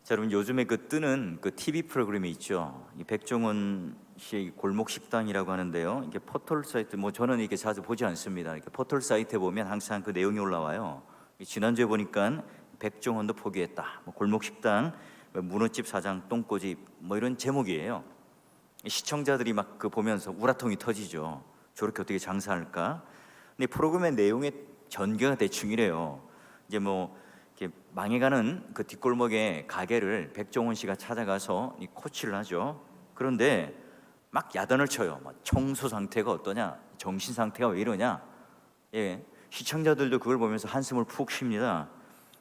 자, 여러분 요즘에 뜨는 TV 프로그램이 있죠. 이 백종원 씨 골목 식당이라고 하는데요. 이게 포털 사이트 저는 이게 자주 보지 않습니다. 이렇게 포털 사이트에 보면 항상 그 내용이 올라와요. 지난주에 보니까 백종원도 포기했다. 골목 식당, 문어집 사장 똥꼬집 이런 제목이에요. 시청자들이 막 보면서 우라통이 터지죠. 저렇게 어떻게 장사할까? 근데 프로그램의 내용의 전개가 대충 이래요. 이제 이렇게 망해가는 그 뒷골목의 가게를 백종원 씨가 찾아가서 코치를 하죠. 그런데 막 야단을 쳐요. 청소 상태가 어떠냐, 정신 상태가 왜 이러냐. 시청자들도 그걸 보면서 한숨을 푹 쉽니다.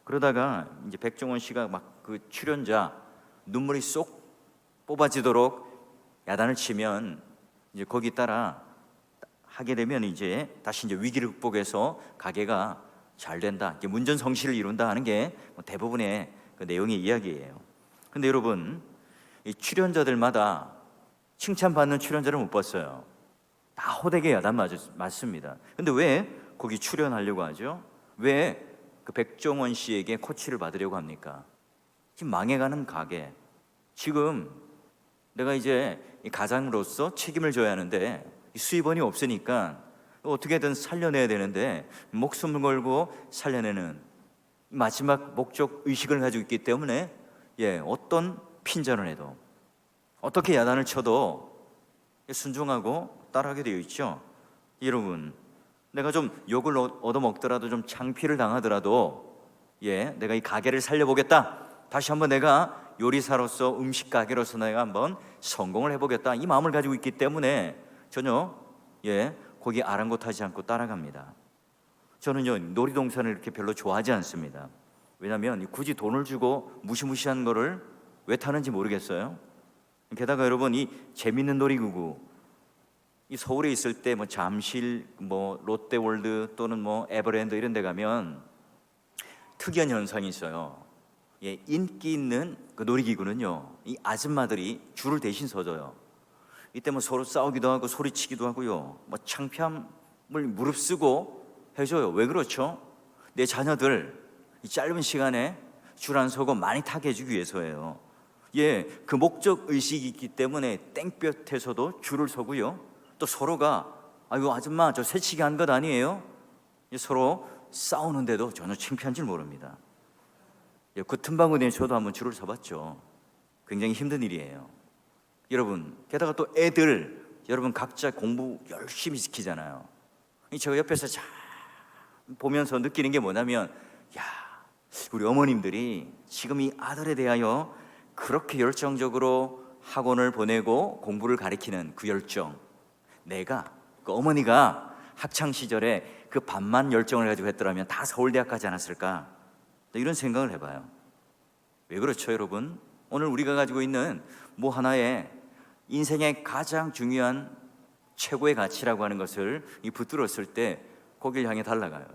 그러다가 이제 백종원 씨가 그 출연자 눈물이 쏙 뽑아지도록 야단을 치면 이제 거기 따라 하게 되면 이제 다시 이제 위기를 극복해서 가게가 잘 된다, 문전성시를 이룬다 하는 게 대부분의 그 내용의 이야기예요. 근데 여러분, 이 출연자들마다 칭찬받는 출연자를 못 봤어요. 다 호되게 야단 맞습니다. 근데 왜 거기 출연하려고 하죠? 왜 그 백종원 씨에게 코치를 받으려고 합니까? 지금 망해가는 가게, 지금 내가 이제 가장으로서 책임을 져야 하는데 수입원이 없으니까 어떻게든 살려내야 되는데 목숨을 걸고 살려내는 마지막 목적 의식을 가지고 있기 때문에 어떤 핀잔을 해도, 어떻게 야단을 쳐도 순종하고 따라하게 되어 있죠. 여러분, 내가 좀 욕을 얻어먹더라도, 좀 창피를 당하더라도 내가 이 가게를 살려보겠다, 다시 한번 내가 요리사로서, 음식 가게로서 내가 한번 성공을 해보겠다, 이 마음을 가지고 있기 때문에 전혀 거기 아랑곳하지 않고 따라갑니다. 저는요, 놀이동산을 이렇게 별로 좋아하지 않습니다. 왜냐하면 굳이 돈을 주고 무시무시한 거를 왜 타는지 모르겠어요. 게다가 여러분, 이 재밌는 놀이기구, 이 서울에 있을 때 잠실, 롯데월드 또는 에버랜드 이런 데 가면 특이한 현상이 있어요. 인기 있는 그 놀이기구는요, 이 아줌마들이 줄을 대신 서줘요. 이때 서로 싸우기도 하고 소리치기도 하고요, 창피함을 무릅쓰고 해줘요. 왜 그렇죠? 내 자녀들 이 짧은 시간에 줄 안 서고 많이 타게 해주기 위해서예요. 그 목적 의식이 있기 때문에 땡볕에서도 줄을 서고요, 또 서로가 아이고 아줌마 저 새치기 한 것 아니에요? 서로 싸우는데도 전혀 창피한 줄 모릅니다. 그 틈바구니에 저도 한번 줄을 서봤죠. 굉장히 힘든 일이에요. 여러분, 게다가 또 애들, 여러분 각자 공부 열심히 시키잖아요. 제가 옆에서 잘 보면서 느끼는 게 뭐냐면, 우리 어머님들이 지금 이 아들에 대하여 그렇게 열정적으로 학원을 보내고 공부를 가르치는 그 열정, 내가, 그 어머니가 학창시절에 그 반만 열정을 가지고 했더라면 다 서울대학 가지 않았을까, 이런 생각을 해봐요. 왜 그렇죠, 여러분? 오늘 우리가 가지고 있는 하나의 인생의 가장 중요한 최고의 가치라고 하는 것을 붙들었을 때 거길 향해 달려가요.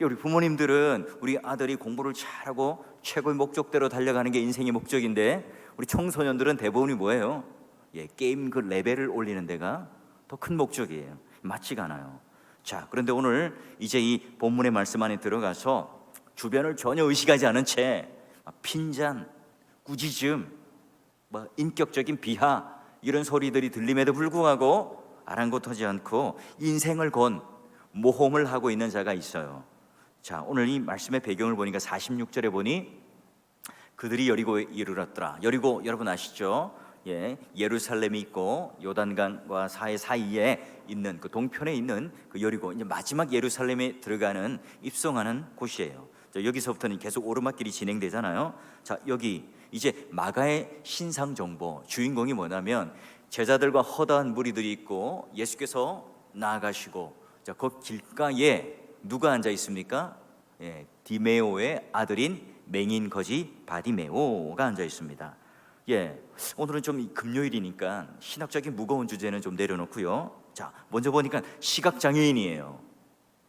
우리 부모님들은 우리 아들이 공부를 잘하고 최고의 목적대로 달려가는 게 인생의 목적인데, 우리 청소년들은 대부분이 뭐예요? 게임 그 레벨을 올리는 데가 더 큰 목적이에요. 맞지가 않아요. 자, 그런데 오늘 이제 이 본문의 말씀 안에 들어가서 주변을 전혀 의식하지 않은 채 핀잔, 꾸짖음, 인격적인 비하, 이런 소리들이 들림에도 불구하고 아랑곳하지 않고 인생을 건 모험을 하고 있는 자가 있어요. 자, 오늘 이 말씀의 배경을 보니까 46절에 보니 그들이 여리고에 이르렀더라. 여리고 여러분 아시죠? 예루살렘이 있고 요단강과 사이에 있는 그 동편에 있는 그 여리고, 이제 마지막 예루살렘에 들어가는 입성하는 곳이에요. 자, 여기서부터는 계속 오르막길이 진행되잖아요. 자, 여기 이제 마가의 신상 정보, 주인공이 뭐냐면 제자들과 허다한 무리들이 있고 예수께서 나아가시고, 자, 그 길가에 누가 앉아 있습니까? 디메오의 아들인 맹인 거지 바디메오가 앉아 있습니다. 오늘은 좀 금요일이니까 신학적인 무거운 주제는 좀 내려놓고요. 자, 먼저 보니까 시각장애인이에요.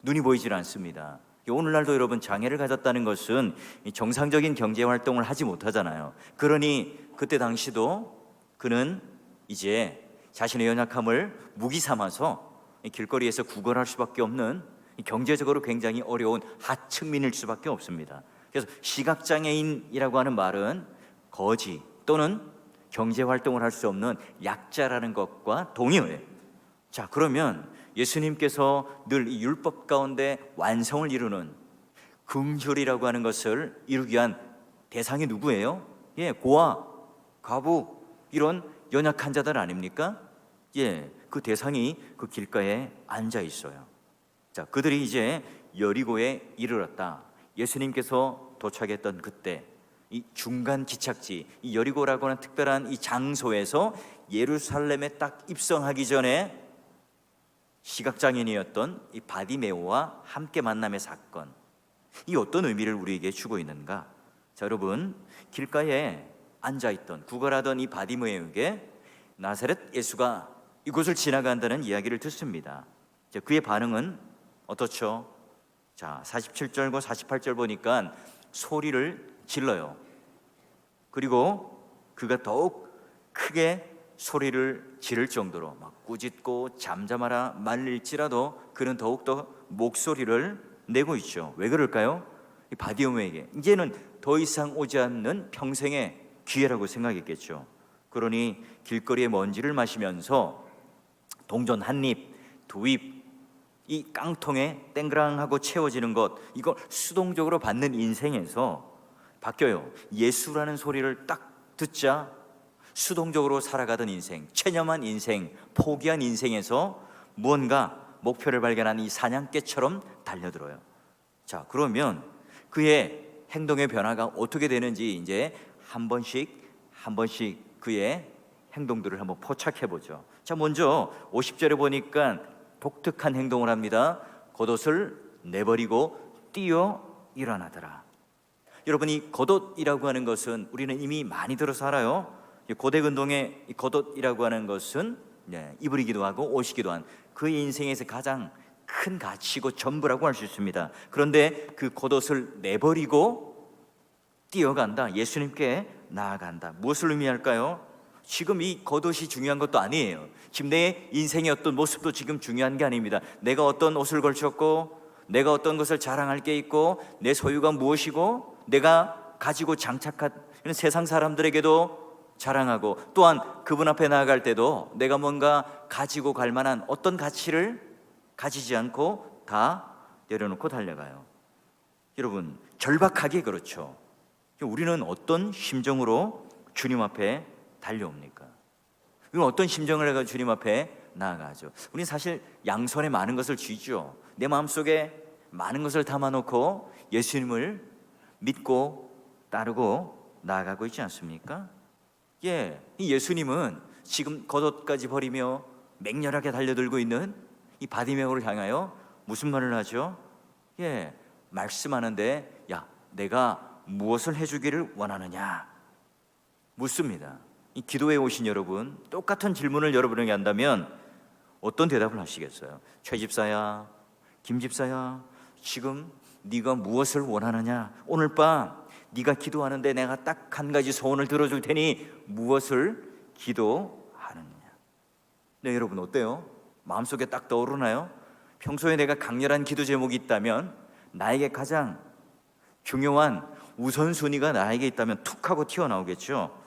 눈이 보이질 않습니다. 오늘날도 여러분, 장애를 가졌다는 것은 정상적인 경제활동을 하지 못하잖아요. 그러니 그때 당시도 그는 이제 자신의 연약함을 무기 삼아서 길거리에서 구걸할 수밖에 없는, 경제적으로 굉장히 어려운 하층민일 수밖에 없습니다. 그래서 시각장애인이라고 하는 말은 거지 또는 경제 활동을 할 수 없는 약자라는 것과 동의해요. 자, 그러면 예수님께서 늘 이 율법 가운데 완성을 이루는 긍휼이라고 하는 것을 이루기 위한 대상이 누구예요? 고아, 과부, 이런 연약한 자들 아닙니까? 그 대상이 그 길가에 앉아 있어요. 자, 그들이 이제 여리고에 이르렀다. 예수님께서 도착했던 그때 이 중간 기착지, 이 여리고라고 하는 특별한 이 장소에서 예루살렘에 딱 입성하기 전에 시각장애인이었던 이 바디메오와 함께 만남의 사건, 이 어떤 의미를 우리에게 주고 있는가? 자, 여러분, 길가에 앉아있던 구걸하던 이 바디메오에게 나사렛 예수가 이곳을 지나간다는 이야기를 듣습니다. 자, 그의 반응은 어떻죠? 자, 47절과 48절 보니까 소리를 질러요. 그리고 그가 더욱 크게 소리를 지를 정도로 막 꾸짖고 잠잠하라 말릴지라도 그는 더욱더 목소리를 내고 있죠. 왜 그럴까요? 이 바디메오에게 이제는 더 이상 오지 않는 평생의 기회라고 생각했겠죠. 그러니 길거리의 먼지를 마시면서 동전 한 입, 두 입, 이 깡통에 땡그랑하고 채워지는 것, 이걸 수동적으로 받는 인생에서 바뀌어요. 예수라는 소리를 딱 듣자 수동적으로 살아가던 인생, 체념한 인생, 포기한 인생에서 무언가 목표를 발견한 이 사냥개처럼 달려들어요. 자, 그러면 그의 행동의 변화가 어떻게 되는지 이제 한 번씩 그의 행동들을 한번 포착해 보죠. 자, 먼저 50절에 보니까 독특한 행동을 합니다. 겉옷을 내버리고 뛰어 일어나더라. 여러분, 이 겉옷이라고 하는 것은 우리는 이미 많이 들어서 알아요. 고대 근동의 이 겉옷이라고 하는 것은 이불이기도 하고 옷이기도 한 그의 인생에서 가장 큰 가치고 전부라고 할 수 있습니다. 그런데 그 겉옷을 내버리고 뛰어간다, 예수님께 나아간다. 무엇을 의미할까요? 지금 이 겉옷이 중요한 것도 아니에요. 지금 내 인생의 어떤 모습도 지금 중요한 게 아닙니다. 내가 어떤 옷을 걸쳤고, 내가 어떤 것을 자랑할 게 있고, 내 소유가 무엇이고, 내가 가지고 장착한 세상 사람들에게도 자랑하고, 또한 그분 앞에 나아갈 때도 내가 뭔가 가지고 갈 만한 어떤 가치를 가지지 않고 다 내려놓고 달려가요. 여러분, 절박하게 그렇죠. 우리는 어떤 심정으로 주님 앞에 달려옵니까? 우리는 어떤 심정을 해서 주님 앞에 나아가죠? 우리는 사실 양손에 많은 것을 쥐죠. 내 마음속에 많은 것을 담아놓고 예수님을 믿고 따르고 나아가고 있지 않습니까? 이 예수님은 지금 겉옷까지 버리며 맹렬하게 달려들고 있는 이 바디메오를 향하여 무슨 말을 하죠? 말씀하는데, 야, 내가 무엇을 해주기를 원하느냐 묻습니다. 이 기도에 오신 여러분, 똑같은 질문을 여러분에게 한다면 어떤 대답을 하시겠어요? 최 집사야, 김 집사야, 지금 네가 무엇을 원하느냐? 오늘 밤 네가 기도하는데 내가 딱 한 가지 소원을 들어줄 테니 무엇을 기도하느냐? 네, 여러분 어때요? 마음속에 딱 떠오르나요? 평소에 내가 강렬한 기도 제목이 있다면, 나에게 가장 중요한 우선순위가 나에게 있다면 툭 하고 튀어나오겠죠.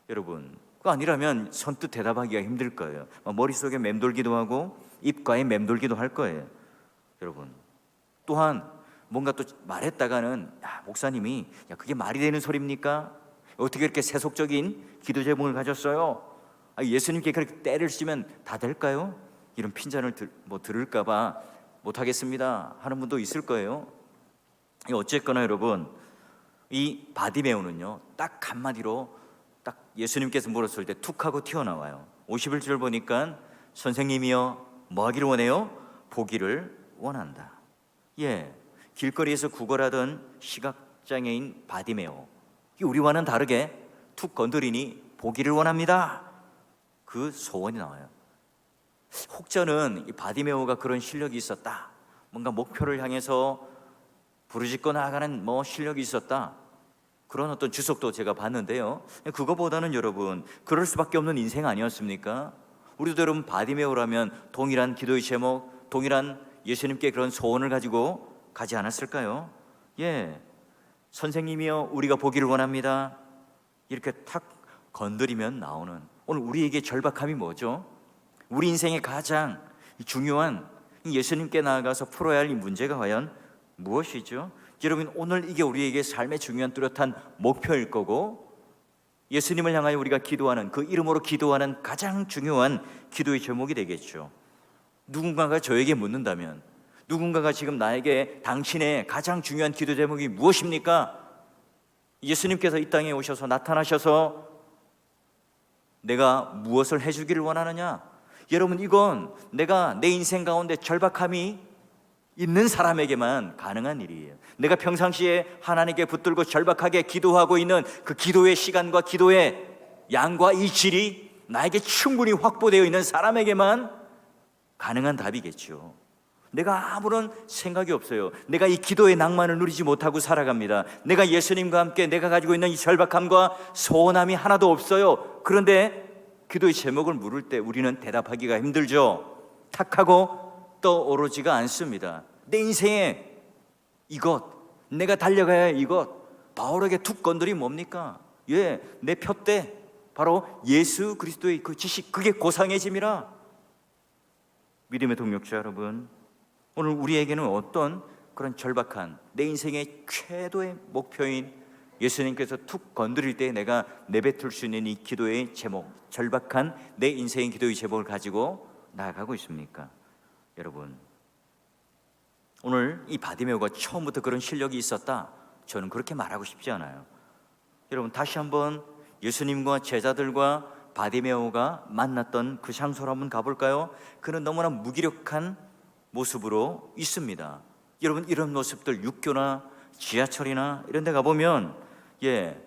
여러분, 그거 아니라면 선뜻 대답하기가 힘들 거예요. 머릿속에 맴돌기도 하고 입가에 맴돌기도 할 거예요. 여러분, 또한 뭔가 또 말했다가는, 야, 목사님이, 야, 그게 말이 되는 소리입니까? 어떻게 이렇게 세속적인 기도 제목을 가졌어요? 예수님께 그렇게 때를 쓰면 다 될까요? 이런 핀잔을 들을까 봐 못하겠습니다 하는 분도 있을 거예요. 어쨌거나 여러분, 이 바디메오는요, 딱 한마디로 딱 예수님께서 물었을 때 툭 하고 튀어나와요. 51절 보니까 선생님이여 뭐 하기를 원해요? 보기를 원한다. 길거리에서 구걸하던 시각장애인 바디메오, 우리와는 다르게 툭 건드리니 보기를 원합니다. 그 소원이 나와요. 혹자는 이 바디메오가 그런 실력이 있었다, 뭔가 목표를 향해서 부르짖고 나아가는 실력이 있었다, 그런 어떤 주석도 제가 봤는데요. 그거보다는 여러분, 그럴 수밖에 없는 인생 아니었습니까? 우리도 여러분 바디메오라면 동일한 기도의 제목, 동일한 예수님께 그런 소원을 가지고 가지 않았을까요? 선생님이여 우리가 보기를 원합니다. 이렇게 탁 건드리면 나오는, 오늘 우리에게 절박함이 뭐죠? 우리 인생의 가장 중요한 예수님께 나아가서 풀어야 할 이 문제가 과연 무엇이죠? 여러분, 오늘 이게 우리에게 삶의 중요한 뚜렷한 목표일 거고, 예수님을 향하여 우리가 기도하는, 그 이름으로 기도하는 가장 중요한 기도의 제목이 되겠죠. 누군가가 저에게 묻는다면, 누군가가 지금 나에게 당신의 가장 중요한 기도 제목이 무엇입니까? 예수님께서 이 땅에 오셔서 나타나셔서 내가 무엇을 해주기를 원하느냐? 여러분, 이건 내가 내 인생 가운데 절박함이 있는 사람에게만 가능한 일이에요. 내가 평상시에 하나님께 붙들고 절박하게 기도하고 있는 그 기도의 시간과 기도의 양과 이 질이 나에게 충분히 확보되어 있는 사람에게만 가능한 답이겠죠. 내가 아무런 생각이 없어요. 내가 이 기도의 낭만을 누리지 못하고 살아갑니다. 내가 예수님과 함께 내가 가지고 있는 이 절박함과 소원함이 하나도 없어요. 그런데 기도의 제목을 물을 때 우리는 대답하기가 힘들죠. 탁하고 떠오르지가 않습니다. 내 인생에 이것, 내가 달려가야 할 이것, 바울에게 툭 건드리면 뭡니까? 내 표대, 바로 예수 그리스도의 그 지식, 그게 고상해짐이라. 믿음의 동역자 여러분, 오늘 우리에게는 어떤 그런 절박한 내 인생의 최도의 목표인 예수님께서 툭 건드릴 때 내가 내뱉을 수 있는 이 기도의 제목, 절박한 내 인생의 기도의 제목을 가지고 나아가고 있습니까? 여러분, 오늘 이 바디메오가 처음부터 그런 실력이 있었다, 저는 그렇게 말하고 싶지 않아요. 여러분, 다시 한번 예수님과 제자들과 바디메오가 만났던 그 장소로 한번 가볼까요? 그는 너무나 무기력한 모습으로 있습니다. 여러분, 이런 모습들 육교나 지하철이나 이런 데 가보면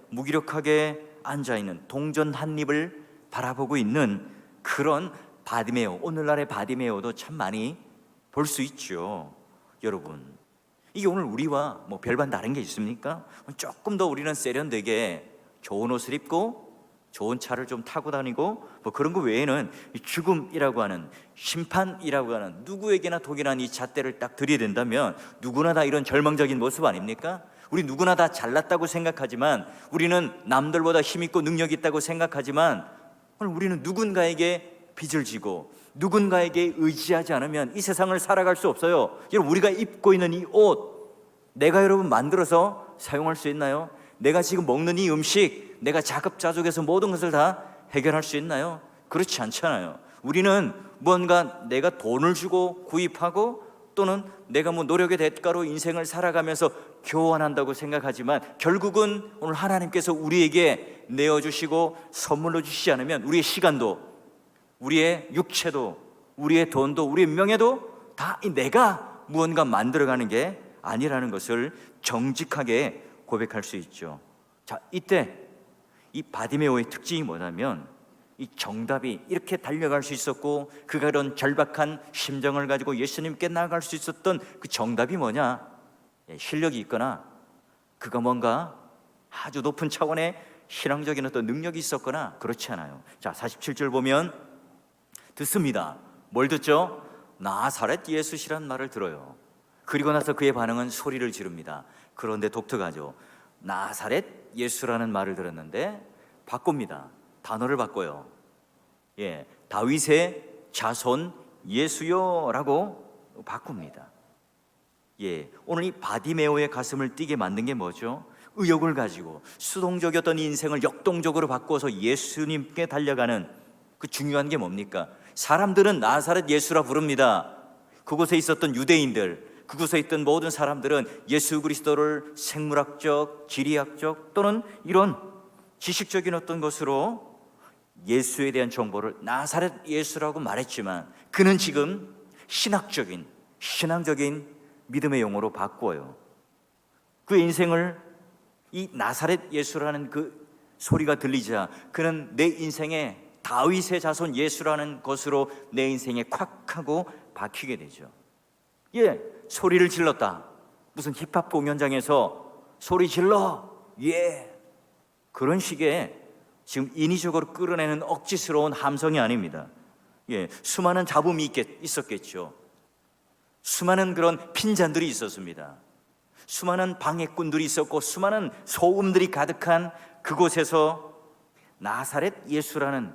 무기력하게 앉아있는, 동전 한 입을 바라보고 있는 그런 바디메오, 오늘날의 바디메오도 참 많이 볼 수 있죠. 여러분, 이게 오늘 우리와 뭐 별반 다른 게 있습니까? 조금 더 우리는 세련되게 좋은 옷을 입고 좋은 차를 좀 타고 다니고 뭐 그런 거 외에는 이 죽음이라고 하는, 심판이라고 하는, 누구에게나 동일한 이 잣대를 딱 들이댄다면 누구나 다 이런 절망적인 모습 아닙니까? 우리 누구나 다 잘났다고 생각하지만, 우리는 남들보다 힘있고 능력 있다고 생각하지만, 오늘 우리는 누군가에게 빚을 지고 누군가에게 의지하지 않으면 이 세상을 살아갈 수 없어요. 여러분, 우리가 입고 있는 이 옷, 내가 여러분 만들어서 사용할 수 있나요? 내가 지금 먹는 이 음식, 내가 자급자족해서 모든 것을 다 해결할 수 있나요? 그렇지 않잖아요. 우리는 뭔가 내가 돈을 주고 구입하고, 또는 내가 뭐 노력의 대가로 인생을 살아가면서 교환한다고 생각하지만, 결국은 오늘 하나님께서 우리에게 내어주시고 선물로 주시지 않으면 우리의 시간도, 우리의 육체도, 우리의 돈도, 우리의 명예도 다 내가 무언가 만들어가는 게 아니라는 것을 정직하게 고백할 수 있죠. 자, 이때 이 바디메오의 특징이 뭐냐면, 이 정답이 이렇게 달려갈 수 있었고, 그가 그런 절박한 심정을 가지고 예수님께 나아갈 수 있었던 그 정답이 뭐냐? 실력이 있거나 그가 뭔가 아주 높은 차원의 신앙적인 어떤 능력이 있었거나 그렇지 않아요. 자, 47절 보면 듣습니다. 뭘 듣죠? 나사렛 예수시란 말을 들어요. 그리고 나서 그의 반응은 소리를 지릅니다. 그런데 독특하죠. 나사렛 예수라는 말을 들었는데 바꿉니다. 단어를 바꿔요. 다윗의 자손 예수요라고 바꿉니다. 오늘 이 바디메오의 가슴을 뛰게 만든 게 뭐죠? 의욕을 가지고 수동적이었던 인생을 역동적으로 바꿔서 예수님께 달려가는 그 중요한 게 뭡니까? 사람들은 나사렛 예수라 부릅니다. 그곳에 있었던 유대인들, 그곳에 있던 모든 사람들은 예수 그리스도를 생물학적, 지리학적 또는 이런 지식적인 어떤 것으로 예수에 대한 정보를 나사렛 예수라고 말했지만, 그는 지금 신학적인, 신앙적인 믿음의 용어로 바꾸어요. 그의 인생을 이 나사렛 예수라는 그 소리가 들리자 그는 내 인생에 다윗의 자손 예수라는 것으로 내 인생에 콱 하고 박히게 되죠. 소리를 질렀다. 무슨 힙합 공연장에서 소리 질러, 그런 식의 지금 인위적으로 끌어내는 억지스러운 함성이 아닙니다. 수많은 잡음이 있었겠죠. 수많은 그런 핀잔들이 있었습니다. 수많은 방해꾼들이 있었고, 수많은 소음들이 가득한 그곳에서 나사렛 예수라는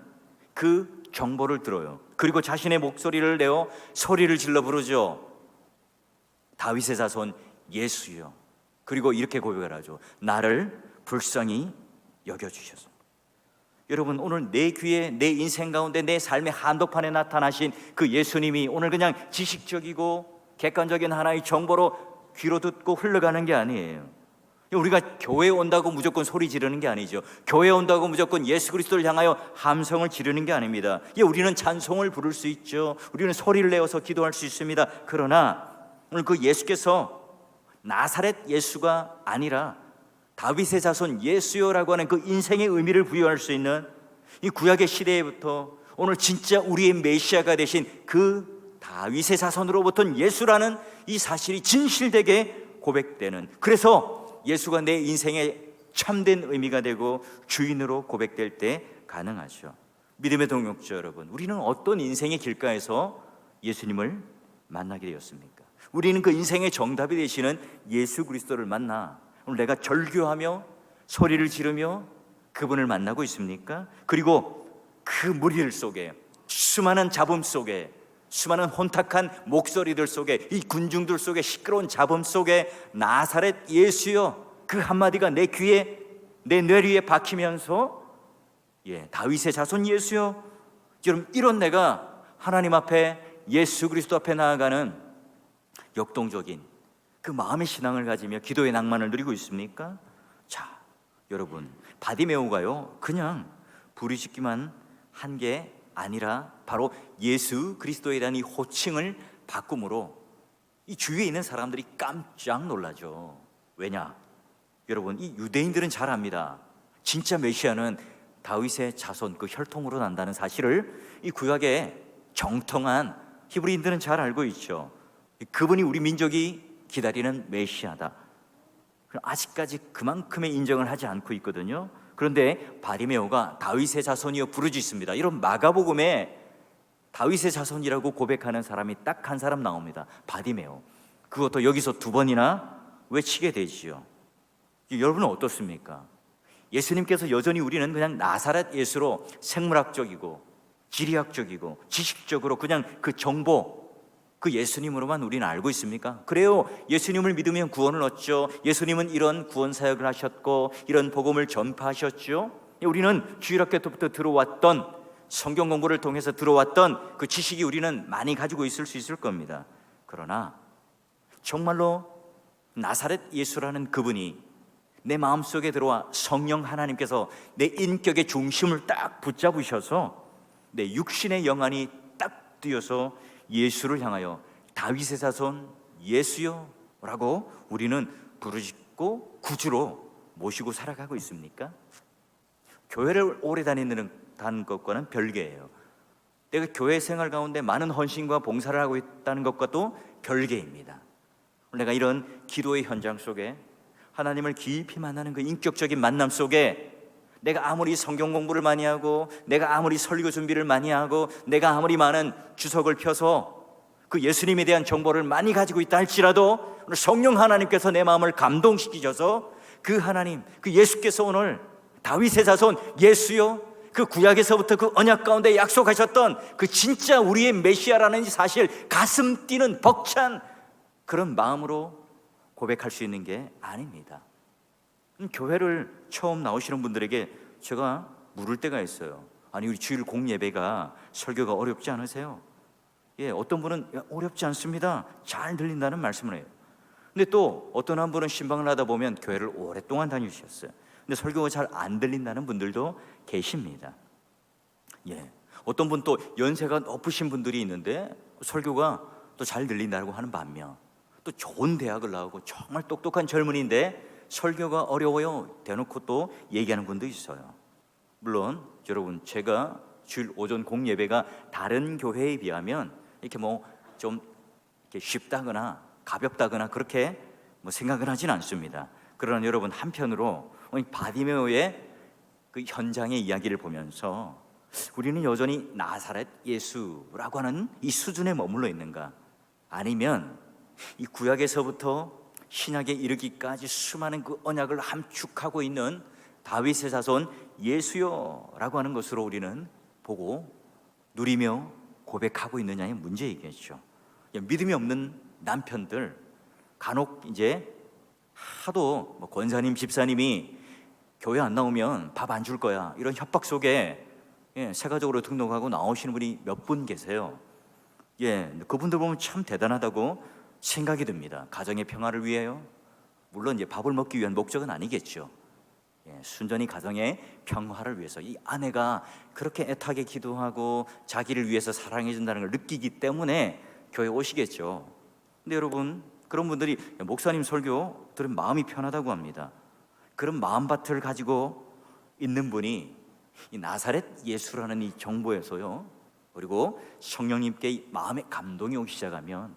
그 정보를 들어요. 그리고 자신의 목소리를 내어 소리를 질러 부르죠. 다윗의 자손 예수여. 그리고 이렇게 고백을 하죠. 나를 불쌍히 여겨주셔서. 여러분, 오늘 내 귀에, 내 인생 가운데, 내 삶의 한복판에 나타나신 그 예수님이 오늘 그냥 지식적이고 객관적인 하나의 정보로 귀로 듣고 흘러가는 게 아니에요. 우리가 교회에 온다고 무조건 소리 지르는 게 아니죠. 교회에 온다고 무조건 예수 그리스도를 향하여 함성을 지르는 게 아닙니다. 우리는 찬송을 부를 수 있죠. 우리는 소리를 내어서 기도할 수 있습니다. 그러나 오늘 그 예수께서 나사렛 예수가 아니라 다윗의 자손 예수여라고 하는 그 인생의 의미를 부여할 수 있는 이 구약의 시대에부터 오늘 진짜 우리의 메시아가 되신 그 다윗의 자손으로부터 예수라는 이 사실이 진실되게 고백되는, 그래서 예수가 내 인생의 참된 의미가 되고 주인으로 고백될 때 가능하죠. 믿음의 동역자 여러분, 우리는 어떤 인생의 길가에서 예수님을 만나게 되었습니까? 우리는 그 인생의 정답이 되시는 예수 그리스도를 만나 오늘 내가 절규하며 소리를 지르며 그분을 만나고 있습니까? 그리고 그 무리들 속에, 수많은 잡음 속에, 수많은 혼탁한 목소리들 속에, 이 군중들 속에, 시끄러운 잡음 속에 나사렛 예수여, 그 한마디가 내 귀에, 내 뇌리에 박히면서 다윗의 자손 예수여. 여러분, 이런 내가 하나님 앞에, 예수 그리스도 앞에 나아가는 역동적인 그 마음의 신앙을 가지며 기도의 낭만을 누리고 있습니까? 자, 여러분, 바디메오가요 그냥 부르짖기만 한 게 아니라 바로 예수 그리스도에 대한 이 호칭을 바꿈으로 이 주위에 있는 사람들이 깜짝 놀라죠. 왜냐? 여러분, 이 유대인들은 잘 압니다. 진짜 메시아는 다윗의 자손, 그 혈통으로 난다는 사실을 이 구약의 정통한 히브리인들은 잘 알고 있죠. 그분이 우리 민족이 기다리는 메시아다. 아직까지 그만큼의 인정을 하지 않고 있거든요. 그런데 바리메오가 다윗의 자손이여 부르짖습니다. 이런 마가복음에 다윗의 자손이라고 고백하는 사람이 딱 한 사람 나옵니다. 바디메오. 그것도 여기서 두 번이나 외치게 되지요. 여러분은 어떻습니까? 예수님께서 여전히 우리는 그냥 나사렛 예수로 생물학적이고 지리학적이고 지식적으로 그냥 그 정보, 그 예수님으로만 우리는 알고 있습니까? 그래요. 예수님을 믿으면 구원을 얻죠. 예수님은 이런 구원 사역을 하셨고 이런 복음을 전파하셨죠. 우리는 주일학교 때부터 들어왔던, 성경 공부를 통해서 들어왔던 그 지식이 우리는 많이 가지고 있을 수 있을 겁니다. 그러나 정말로 나사렛 예수라는 그분이 내 마음속에 들어와 성령 하나님께서 내 인격의 중심을 딱 붙잡으셔서 내 육신의 영안이 딱 뛰어서 예수를 향하여 다윗의 자손 예수여 라고 우리는 부르짖고 구주로 모시고 살아가고 있습니까? 교회를 오래 다니는 것과는 별개예요. 내가 교회 생활 가운데 많은 헌신과 봉사를 하고 있다는 것과도 별개입니다. 내가 이런 기도의 현장 속에 하나님을 깊이 만나는 그 인격적인 만남 속에 내가 아무리 성경 공부를 많이 하고 내가 아무리 설교 준비를 많이 하고 내가 아무리 많은 주석을 펴서 그 예수님에 대한 정보를 많이 가지고 있다 할지라도 오늘 성령 하나님께서 내 마음을 감동시키셔서 그 하나님, 그 예수께서 오늘 다윗의 자손 예수요, 그 구약에서부터 그 언약 가운데 약속하셨던 그 진짜 우리의 메시아라는 사실, 가슴 뛰는 벅찬 그런 마음으로 고백할 수 있는 게 아닙니다. 교회를 처음 나오시는 분들에게 제가 물을 때가 있어요. 아니, 우리 주일 공예배가 설교가 어렵지 않으세요? 어떤 분은 어렵지 않습니다, 잘 들린다는 말씀을 해요. 근데 또 어떤 한 분은 신방을 하다 보면 교회를 오랫동안 다니셨어요. 근데 설교가 잘 안 들린다는 분들도 계십니다. 어떤 분 또 연세가 높으신 분들이 있는데 설교가 또 잘 들린다고 하는 반면 또 좋은 대학을 나오고 정말 똑똑한 젊은이인데 설교가 어려워요 대놓고 또 얘기하는 분도 있어요. 물론 여러분, 제가 주일 오전 공예배가 다른 교회에 비하면 이렇게 좀 쉽다거나 가볍다거나 그렇게 생각을 하진 않습니다. 그러나 여러분, 한편으로 바디메오의 그 현장의 이야기를 보면서 우리는 여전히 나사렛 예수라고 하는 이 수준에 머물러 있는가, 아니면 이 구약에서부터 신약에 이르기까지 수많은 그 언약을 함축하고 있는 다윗의 자손 예수여라고 하는 것으로 우리는 보고 누리며 고백하고 있느냐의 문제이겠죠. 믿음이 없는 남편들, 간혹 이제 하도 권사님, 집사님이 교회 안 나오면 밥 안 줄 거야, 이런 협박 속에 세가족으로 등록하고 나오시는 분이 몇 분 계세요. 그분들 보면 참 대단하다고 생각이 듭니다. 가정의 평화를 위해요. 물론 이제 밥을 먹기 위한 목적은 아니겠죠. 순전히 가정의 평화를 위해서 이 아내가 그렇게 애타게 기도하고 자기를 위해서 사랑해 준다는 걸 느끼기 때문에 교회 오시겠죠. 근데 여러분, 그런 분들이 목사님 설교 들으면 마음이 편하다고 합니다. 그런 마음밭을 가지고 있는 분이 이 나사렛 예수라는 이 정보에서요, 그리고 성령님께 이 마음의 감동이 오기 시작하면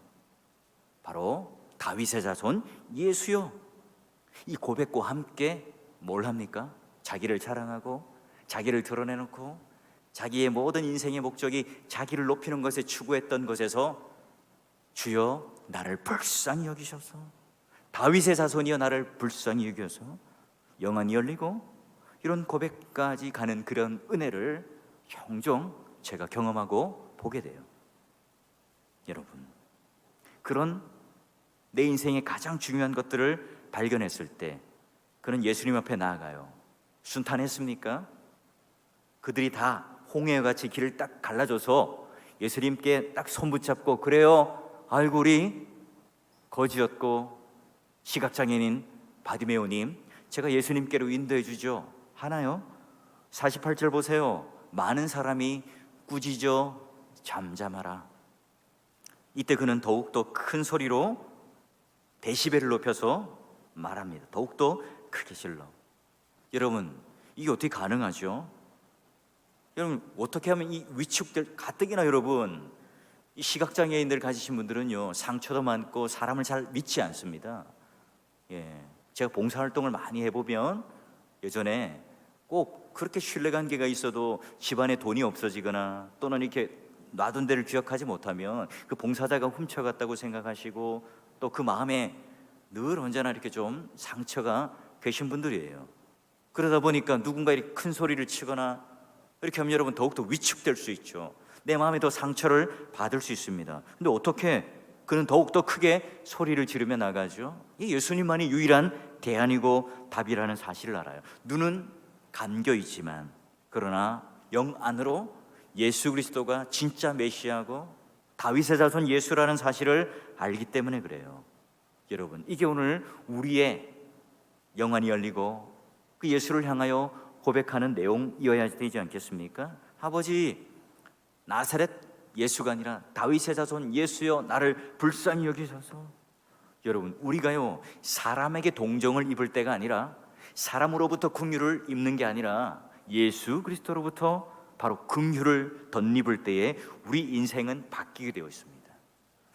바로 다윗의 자손 예수요, 이 고백과 함께 뭘 합니까? 자기를 자랑하고 자기를 드러내놓고 자기의 모든 인생의 목적이 자기를 높이는 것에 추구했던 것에서 주여 나를 불쌍히 여기셔서, 다윗의 자손이여 나를 불쌍히 여겨서 영안이 열리고, 이런 고백까지 가는 그런 은혜를 종종 제가 경험하고 보게 돼요. 여러분, 그런 내 인생의 가장 중요한 것들을 발견했을 때 그는 예수님 앞에 나아가요. 순탄했습니까? 그들이 다 홍해와 같이 길을 딱 갈라줘서 예수님께 딱 손 붙잡고, 그래요, 아이고 우리 거지였고 시각장애인인 바디메오님, 제가 예수님께로 인도해 주죠 하나요? 48절 보세요. 많은 사람이 꾸짖어 잠잠하라. 이때 그는 더욱더 큰 소리로 데시벨을 높여서 말합니다. 더욱더 크게 질러. 여러분, 이게 어떻게 가능하죠? 여러분, 어떻게 하면 이 위축될, 가뜩이나 여러분, 이 시각장애인들 가지신 분들은요, 상처도 많고 사람을 잘 믿지 않습니다. 제가 봉사활동을 많이 해보면 예전에 꼭 그렇게 신뢰관계가 있어도 집안에 돈이 없어지거나 또는 이렇게 놔둔 데를 기억하지 못하면 그 봉사자가 훔쳐갔다고 생각하시고 또 그 마음에 늘 언제나 이렇게 좀 상처가 계신 분들이에요. 그러다 보니까 누군가 이렇게 큰 소리를 치거나 이렇게 하면 여러분 더욱더 위축될 수 있죠. 내 마음에 더 상처를 받을 수 있습니다. 근데 어떻게 그는 더욱더 크게 소리를 지르며 나가죠? 이 예수님만이 유일한 대안이고 답이라는 사실을 알아요. 눈은 감겨 있지만 그러나 영 안으로 예수 그리스도가 진짜 메시아고 다윗의 자손 예수라는 사실을 알기 때문에 그래요. 여러분, 이게 오늘 우리의 영안이 열리고 그 예수를 향하여 고백하는 내용이어야 되지 않겠습니까? 아버지, 나사렛 예수가 아니라 다윗의 자손 예수여 나를 불쌍히 여기셔서. 여러분, 우리가요 사람에게 동정을 입을 때가 아니라, 사람으로부터 긍휼을 입는 게 아니라 예수 그리스도로부터 바로 긍휼을 덧입을 때에 우리 인생은 바뀌게 되어 있습니다.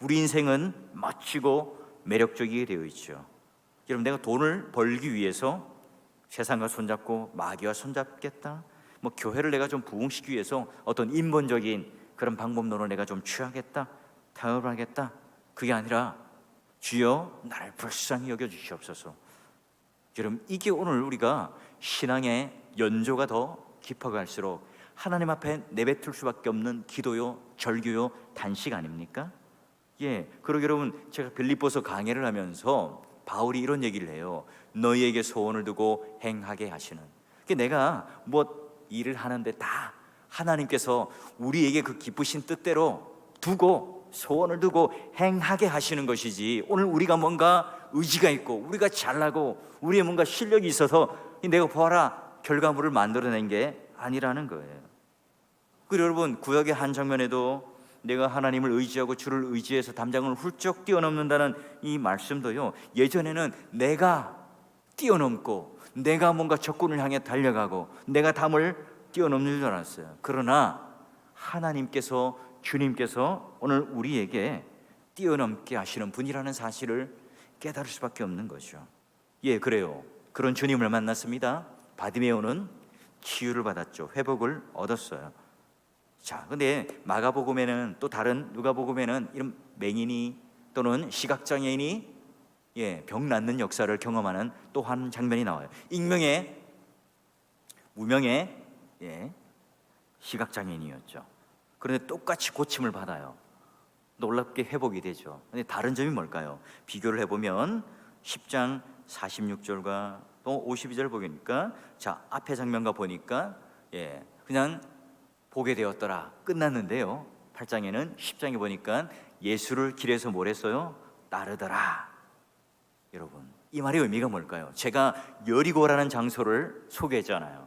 우리 인생은 멋지고 매력적이게 되어 있죠. 여러분, 내가 돈을 벌기 위해서 세상과 손잡고 마귀와 손잡겠다, 교회를 내가 좀 부흥시키기 위해서 어떤 인본적인 그런 방법론을 내가 좀 취하겠다, 타협을 하겠다, 그게 아니라 주여 나를 불쌍히 여겨주시옵소서. 여러분, 이게 오늘 우리가 신앙의 연조가 더 깊어갈수록 하나님 앞에 내뱉을 수밖에 없는 기도요, 절규요, 단식 아닙니까? 그리고 여러분, 제가 빌립보서 강해를 하면서 바울이 이런 얘기를 해요. 너희에게 소원을 두고 행하게 하시는. 내가 일을 하는데 다 하나님께서 우리에게 그 기쁘신 뜻대로 두고 소원을 두고 행하게 하시는 것이지, 오늘 우리가 뭔가 의지가 있고 우리가 잘나고 우리의 뭔가 실력이 있어서 내가 보아라 결과물을 만들어낸 게 아니라는 거예요. 그리고 여러분, 구약의 한 장면에도 내가 하나님을 의지하고 주를 의지해서 담장을 훌쩍 뛰어넘는다는 이 말씀도요, 예전에는 내가 뛰어넘고 내가 뭔가 적군을 향해 달려가고 내가 담을 뛰어넘는 줄 알았어요. 그러나 하나님께서, 주님께서 오늘 우리에게 뛰어넘게 하시는 분이라는 사실을 깨달을 수밖에 없는 거죠. 그래요. 그런 주님을 만났습니다. 바디메오는 치유를 받았죠. 회복을 얻었어요. 자, 근데 마가복음에는 또 다른, 누가복음에는 이런 맹인이 또는 시각장애인이 병 낫는 역사를 경험하는 또 한 장면이 나와요. 익명의 무명의 시각장애인이었죠. 그런데 똑같이 고침을 받아요. 놀랍게 회복이 되죠. 근데 다른 점이 뭘까요? 비교를 해보면 10장 46절과 또 52절 보니까, 자, 앞에 장면과 보니까 그냥 보게 되었더라 끝났는데요, 8장에는 10장에 보니까 예수를 길에서 뭘 했어요? 따르더라. 여러분, 이 말의 의미가 뭘까요? 제가 여리고라는 장소를 소개했잖아요.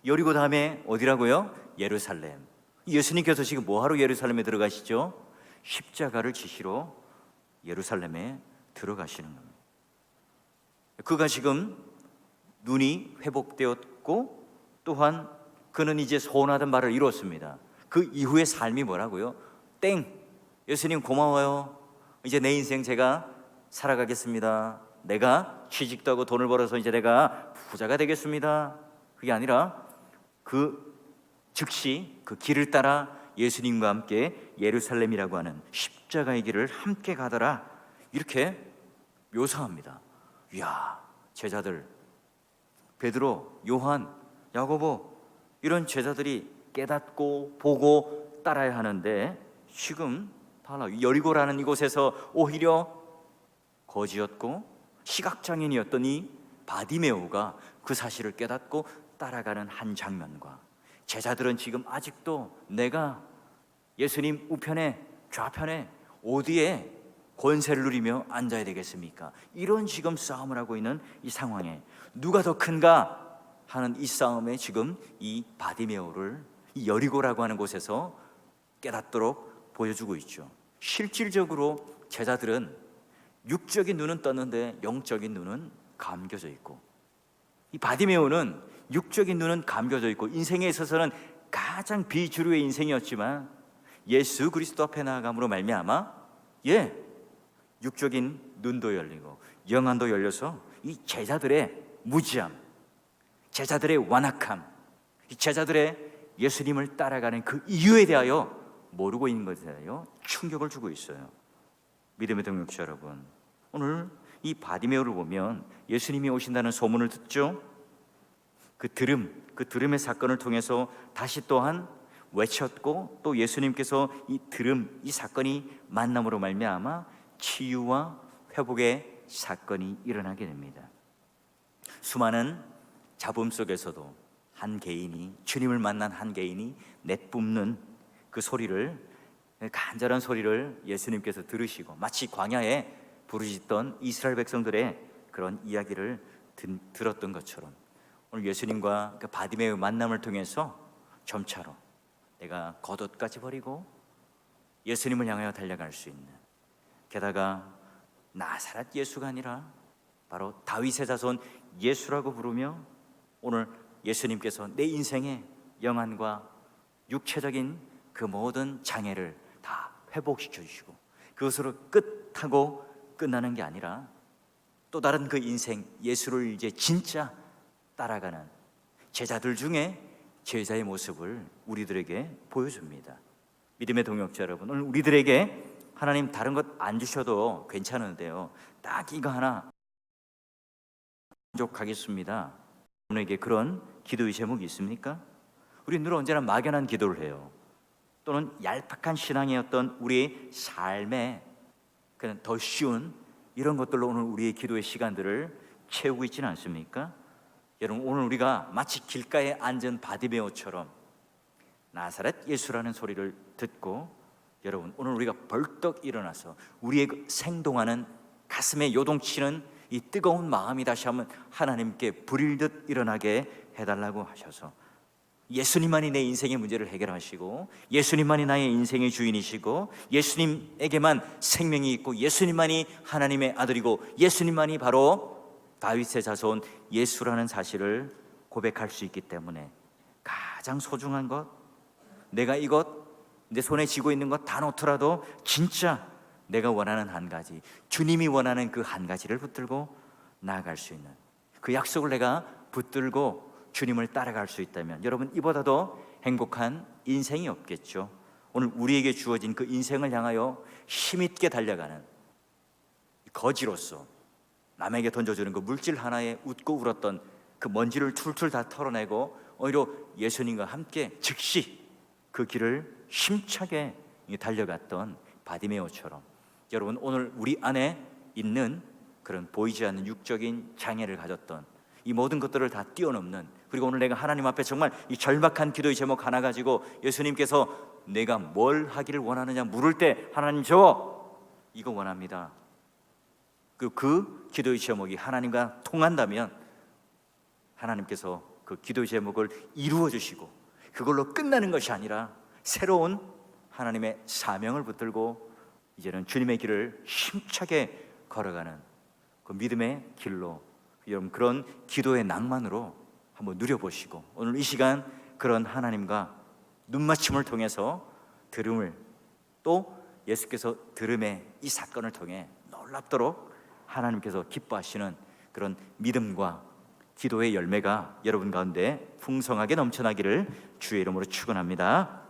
여리고 다음에 어디라고요? 예루살렘. 예수님께서 지금 뭐하러 예루살렘에 들어가시죠? 십자가를 지시러 예루살렘에 들어가시는 겁니다. 그가 지금 눈이 회복되었고, 또한 그는 이제 소원하던 말을 이뤘습니다. 그 이후의 삶이 뭐라고요? 땡! 예수님 고마워요. 이제 내 인생 제가 살아가겠습니다. 내가 취직도 하고 돈을 벌어서 이제 내가 부자가 되겠습니다. 그게 아니라 그 즉시 그 길을 따라 예수님과 함께 예루살렘이라고 하는 십자가의 길을 함께 가더라, 이렇게 묘사합니다. 이야, 제자들 베드로, 요한, 야고보, 이런 제자들이 깨닫고 보고 따라야 하는데, 지금 여리고라는 이곳에서 오히려 거지였고 시각장애인이었던 이 바디메오가 그 사실을 깨닫고 따라가는 한 장면과, 제자들은 지금 아직도 내가 예수님 우편에 좌편에 어디에 권세를 누리며 앉아야 되겠습니까? 이런 지금 싸움을 하고 있는 이 상황에 누가 더 큰가 하는 이 싸움에 지금 이 바디메오를 이 여리고라고 하는 곳에서 깨닫도록 보여주고 있죠. 실질적으로 제자들은 육적인 눈은 떴는데 영적인 눈은 감겨져 있고, 이 바디메오는 육적인 눈은 감겨져 있고 인생에 있어서는 가장 비주류의 인생이었지만 예수 그리스도 앞에 나아감으로 말미암아 육적인 눈도 열리고 영안도 열려서 이 제자들의 무지함, 제자들의 완악함, 제자들의 예수님을 따라가는 그 이유에 대하여 모르고 있는 것에 대하여 충격을 주고 있어요. 믿음의 동역자 여러분, 오늘 이 바디메오를 보면 예수님이 오신다는 소문을 듣죠. 그 들음의 사건을 통해서 다시 또한 외쳤고, 또 예수님께서 이 사건이 만남으로 말미암아 치유와 회복의 사건이 일어나게 됩니다. 수많은 잡음 속에서도 한 개인이, 주님을 만난 한 개인이 내뿜는 그 소리를, 간절한 소리를 예수님께서 들으시고, 마치 광야에 부르짖던 이스라엘 백성들의 그런 이야기를 들었던 것처럼, 오늘 예수님과 그 바디메오의 만남을 통해서 점차로 내가 겉옷까지 버리고 예수님을 향하여 달려갈 수 있는, 게다가 나사렛 예수가 아니라 바로 다윗의 자손 예수라고 부르며, 오늘 예수님께서 내 인생의 영안과 육체적인 그 모든 장애를 다 회복시켜 주시고, 그것으로 끝하고 끝나는 게 아니라 또 다른 그 인생, 예수를 이제 진짜 따라가는 제자들 중에 제자의 모습을 우리들에게 보여줍니다. 믿음의 동역자 여러분, 오늘 우리들에게 하나님 다른 것 안 주셔도 괜찮은데요, 딱 이거 하나 만족하겠습니다. 여러분에게 그런 기도의 제목이 있습니까? 우리는 늘 언제나 막연한 기도를 해요. 또는 얄팍한 신앙의 어떤 우리의 삶에 그냥 더 쉬운 이런 것들로 오늘 우리의 기도의 시간들을 채우고 있지는 않습니까? 여러분, 오늘 우리가 마치 길가에 앉은 바디메오처럼 나사렛 예수라는 소리를 듣고, 여러분 오늘 우리가 벌떡 일어나서 우리의 그 생동하는 가슴에 요동치는 이 뜨거운 마음이 다시 한번 하나님께 불일듯 일어나게 해달라고 하셔서, 예수님만이 내 인생의 문제를 해결하시고, 예수님만이 나의 인생의 주인이시고, 예수님에게만 생명이 있고, 예수님만이 하나님의 아들이고, 예수님만이 바로 다윗의 자손 예수라는 사실을 고백할 수 있기 때문에 가장 소중한 것, 내가 이것 내 손에 쥐고 있는 것 다 놓더라도 진짜 내가 원하는 한 가지, 주님이 원하는 그 한 가지를 붙들고 나아갈 수 있는 그 약속을 내가 붙들고 주님을 따라갈 수 있다면, 여러분 이보다 더 행복한 인생이 없겠죠. 오늘 우리에게 주어진 그 인생을 향하여 힘있게 달려가는 거지로서 남에게 던져주는 그 물질 하나에 웃고 울었던 그 먼지를 툴툴 다 털어내고 오히려 예수님과 함께 즉시 그 길을 힘차게 달려갔던 바디메오처럼 여러분 오늘 우리 안에 있는 그런 보이지 않는 육적인 장애를 가졌던 이 모든 것들을 다 뛰어넘는, 그리고 오늘 내가 하나님 앞에 정말 이 절박한 기도의 제목 하나 가지고 예수님께서 내가 뭘 하기를 원하느냐 물을 때 하나님 저 이거 원합니다. 그 기도의 제목이 하나님과 통한다면 하나님께서 그 기도의 제목을 이루어 주시고 그걸로 끝나는 것이 아니라 새로운 하나님의 사명을 붙들고 이제는 주님의 길을 힘차게 걸어가는 그 믿음의 길로, 여러분 그런 기도의 낭만으로 한번 누려보시고 오늘 이 시간 그런 하나님과 눈맞춤을 통해서 들음을, 또 예수께서 들음의 이 사건을 통해 놀랍도록 하나님께서 기뻐하시는 그런 믿음과 기도의 열매가 여러분 가운데 풍성하게 넘쳐나기를 주의 이름으로 축원합니다.